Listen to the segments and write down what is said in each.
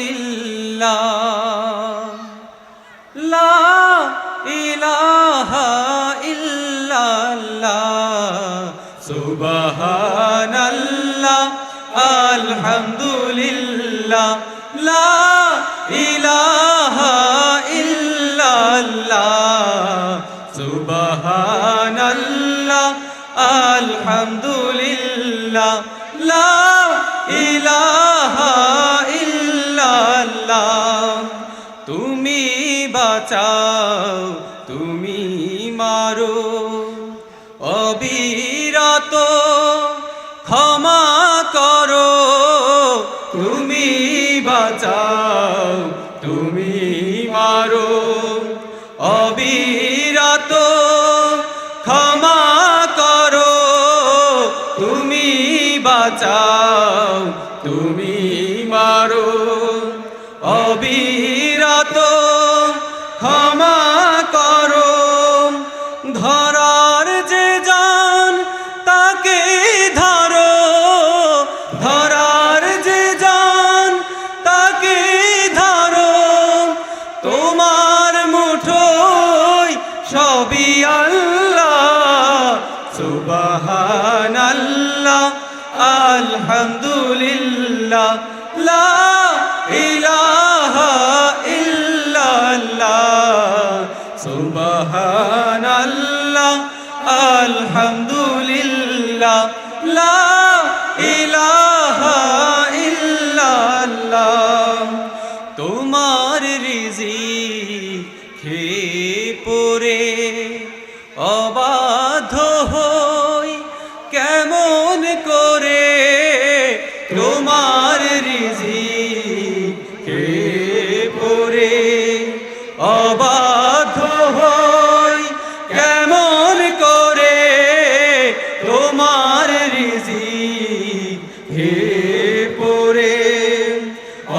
আলহামদুলিল্লাহ লা ইলাহা ইল্লাল্লাহ সুবহানাল্লাহ আলহামদুলিল্লাহ লা ইলাহা ইল্লাল্লাহ সুবহানাল্লাহ আলহামদুলিল্লাহ লা ইলাহা ইল্লাল্লাহ তুমি বাঁচাও তুমি মারো অবিরত ক্ষমা করো তুমি বাঁচাও তুমি মারো অবিরত ক্ষমা করো তুমি বাঁচাও তুমি মারো অবিরত ক্ষমা করো ধরার যে জান তাকে ধরো ধরার যে জান তাকে ধরো তোমার মুঠোয় সবই আল্লাহ সুবহানাল্লাহ আলহামদুলিল্লাহ লা ইলাহা ইল্লাল্লাহ সুবহানাল্লাহ আলহামদুলিল্লাহ লা ইলাহা ইল্লাল্লাহ তোমার রিজিক খেয়ে পড়ে অবাধ্য হই কেমন করে তোমার রিজিক খেয়ে পড়ে অবাধ্য হই কেমন করে তোমার রিজিক খেয়ে পড়ে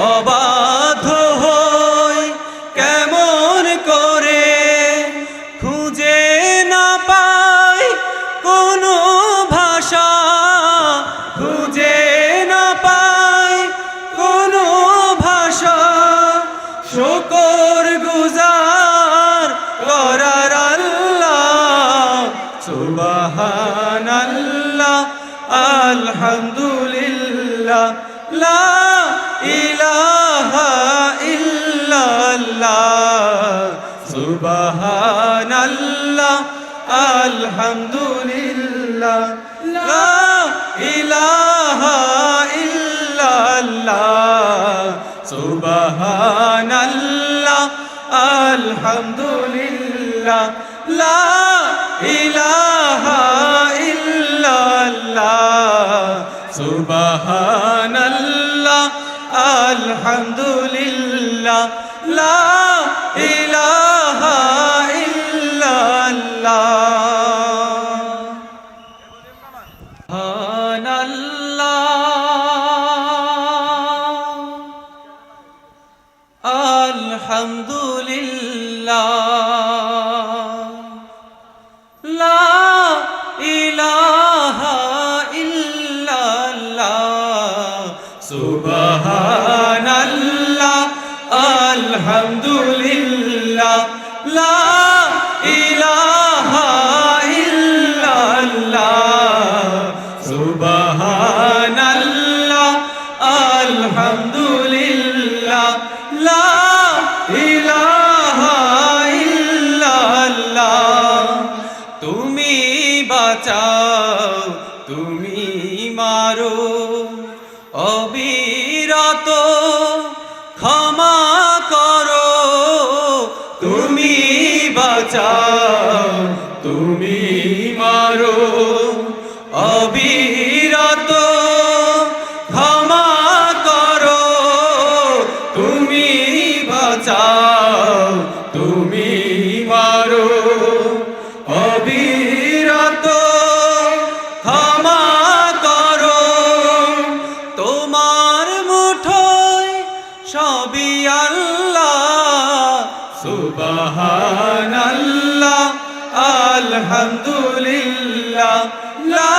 অবাধ্য হই কেমন করে খুঁজে না পাই কোনো ভাষা খুঁজে না পাই কোনো ভাষা শুকর গুজার করার আল্লাহ সুবহানাল্লাহ আলহামদুলিল্লাহ লা ইলাহা ইল্লাল্লাহ সুবহানাল্লাহ আলহামদুলিল্লাহ লা ইলাহা ইল্লাল্লাহ সুবহানাল্লাহ আলহামদুলিল্লাহ লা ইলাহা ইল্লাল্লাহ সুবহানাল্লাহ আলহামদুলিল্লাহ লা ইলাহা আলহামদুলিল্লাহ লা ইলাহা ইল্লাল্লাহ সুবহানাল্লাহ আলহামদুলিল্লাহ লা ইলাহা ইল্লাল্লাহ সুবহানাল্লাহ আলহামদুলিল্লাহ লা ইলাহা ইল্লাল্লাহ তুমি বাঁচাও তুমি মারো অবিরত ক্ষমা করো তুমি বাঁচাও তুমি মারো অবিরত ক্ষমা করো তুমি বাঁচাও তুমি মারো অবিরত ক্ষমা করো তোমার মুঠোয় সবই আল্লাহ সুবহানাল্লাহ আলহামদুলিল্লাহ লা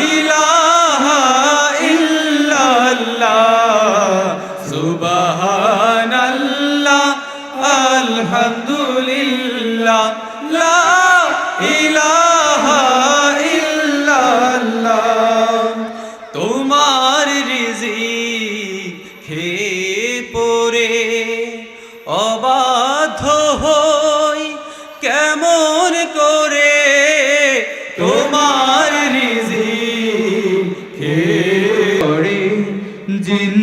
ইলাহা ইল্লাল্লাহ সুবহানাল্লাহ আলহামদুলিল্লাহ লা ইলাহা ইল্লাল্লাহ তোমার রিজিক খেয়ে পরে অবাধ্য হই কেমন করে তোমার রিজিক খেয়ে পরে জিন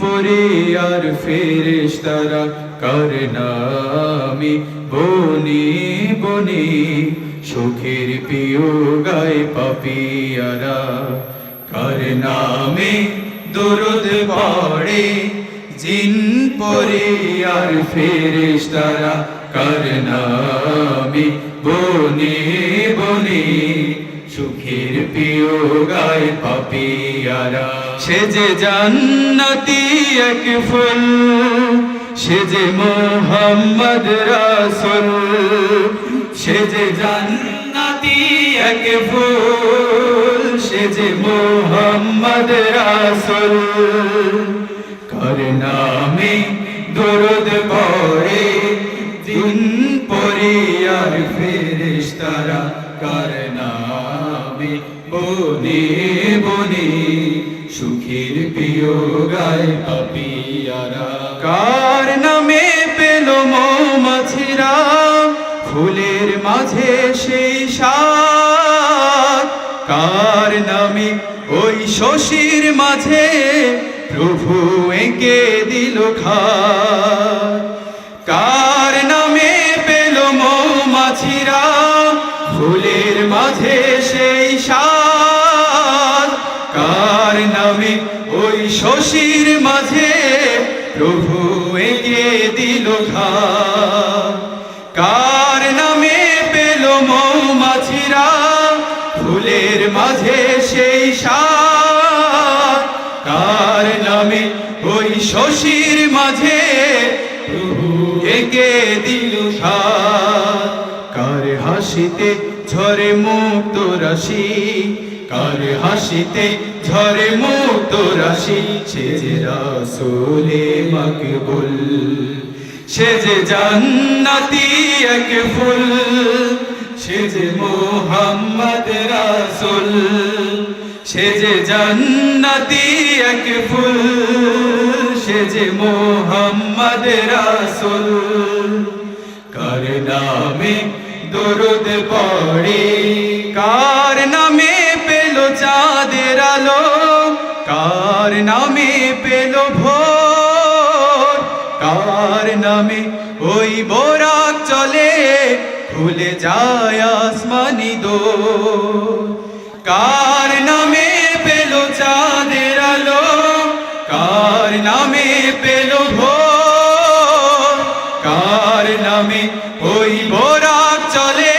পরে আর ফেরেশতারা কার নামে বনে বনে সুখের প্রিয় গায় পাপিয়ারা কার নামে দরুদ পড়ে জিন পরে আর ফেরেশতারা কার নামে বনে বনে সুখের প্রিয় গায় পাপিয়ারা সে যে জান্নাতি এক ফুল সে যে মুহাম্মদ রাসূল সে যে জান্নাতি এক ফুল সে যে মুহাম্মদ রাসূল কার নামে দরুদ পড়ে জিন পরে আর ফেরেশতারা কার নামে বনে বনে সুখের প্রিয় গায় পাপিয়ারা কার নামে পেল মৌমাছিরা ফুলের মাঝে সেই সাত কার নামে ওই শশীর মাঝে প্রভু এঁকে দিল খাত কার নামে পেল মৌমাছিরা ফুলের মাঝে সেই সাত কার নামে ওই শশীর মাঝে প্রভু এঁকে দিল খাত কার নামে পেল মৌমাছিরা ফুলের মাঝে সেই সাত কার নামে ওই শশীর মাঝে প্রভু এঁকে দিল সাত কার হাসিতে ঝরে মুক্ত রাশি কার হাসিতে ঝরে মুক্ত রাশি সে যে রাসূলে মাকবুল সে যে জান্নাতি এক ফুল সে যে মুহাম্মদ রাসূল সে যে জান্নাতি এক ফুল সে যে মুহাম্মদ রাসূল কার নামে দরুদ পড়ে কার নামে পেল চাঁদের আলো কার নামে পেল ভোর কার নামে ওই বোরাক চলে খুলে যায় আসমানি দোর কার নামে পেল চাঁদের আলো কার নামে পেল ভোর কার নামে ওই বোরাক চলে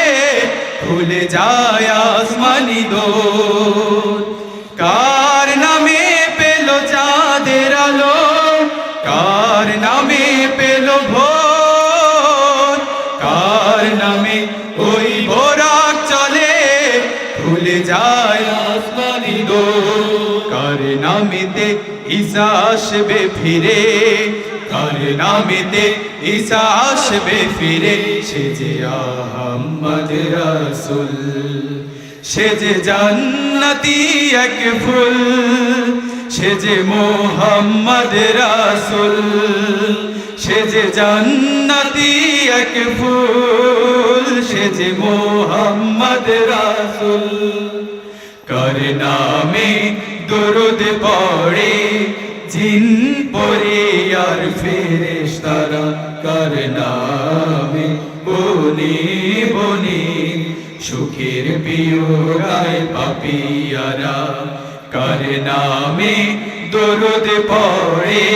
খুলে যায় আসমানি দোর কার নামে পেল চাঁদের আলো কার নামে পেল ভোর কার নামে ওই বোরাক চলে খুলে যায় আসমানি দোর কার নামেতে ঈসা আসবে ফিরে কার নামেতে ঈসা আসবে ফিরে সে যে আহমদ রাসূল সে যে জান্নাতি এক ফুল সে যে মুহাম্মদ রাসূল সে যে জান্নাতি এক ফুল সে যে মুহাম্মদ রাসূল কার নামে দরুদ পড়ে জিন পরে আর ফেরেশতারা কার নামে বনে বনে সুখের প্রিয় গায় পাপিয়ারা কার নামে দরুদ পড়ে